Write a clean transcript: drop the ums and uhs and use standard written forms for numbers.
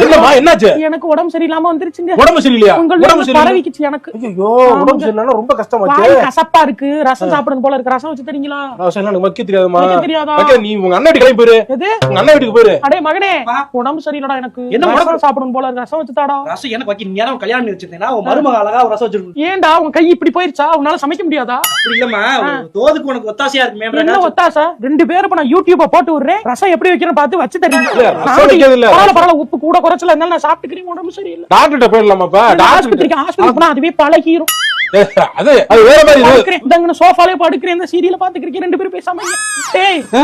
என்னம்மா என்னாச்சு? எனக்கு உடம்பு சரியில்லாம வந்துருச்சுங்க. உடம்பு சரியில்லையா? உடம்பு பரவிக்குச்சு எனக்கு. ஐயோ உடம்பு சரியில்லைன்னா ரொம்ப கஷ்டமாச்சு. வாய் கசப்பா இருக்கு, ரசம் சாப்பிடுறது போல இருக்கு. ரசம் வச்சு தரீங்களா? ரசம் எனக்கு வைக்க தெரியாதுமா. வைக்க தெரியாதா? நீ உங்க அண்ணன் வீட்டுக்கு போயிரு. எது? உங்க அண்ணன் வீட்டுக்கு போயிரு. அடே மகனே, உடம்பு சரியில்லடா எனக்கு. என்ன ரசம் சாப்பிடணும் போல இருக்கு. ரசம் வச்சு தாடா. ரசம் எனக்கு வைக்க நீ யாரும் கல்யாணம் பண்ணி வச்சிருந்தேனா? உன் மருமக அழகா ஒரு ரசம் வச்சிருக்கணும். ஏன்டா உன் கை இப்படி போயிருச்சா? உன்னால சமைக்க முடியாதா? அப்படி இல்லம்மா, தோதுக்கு உனக்கு ஒத்தாசையா இருக்குமே. என்ன ஒத்தாசா? 2 பேரும் இப்ப நான் யூடியூப போட்டு விடுறேன். ரசம் எப்படி வைக்கிறேன்னு பார்த்து வச்சு தரீங்க. ரசம் வைக்கிறது இல்ல. பரவாயில்ல, உப்பு கூட குறைச்சல இருந்தாலும் நான் சாப்பிட்டுக்கிறேன். உடம்பு சரியில்லை. டாக்டர்ட்ட போயிடலாமாப்பா? ஹாஸ்பிட்டல் போனா அதுவே பழகிரும். அது வேற மாதிரி. சோஃபாலே படுக்கிறேன், இந்த சீரியலை பாத்துக்கிறீங்க 2 பேரும் பேசாம.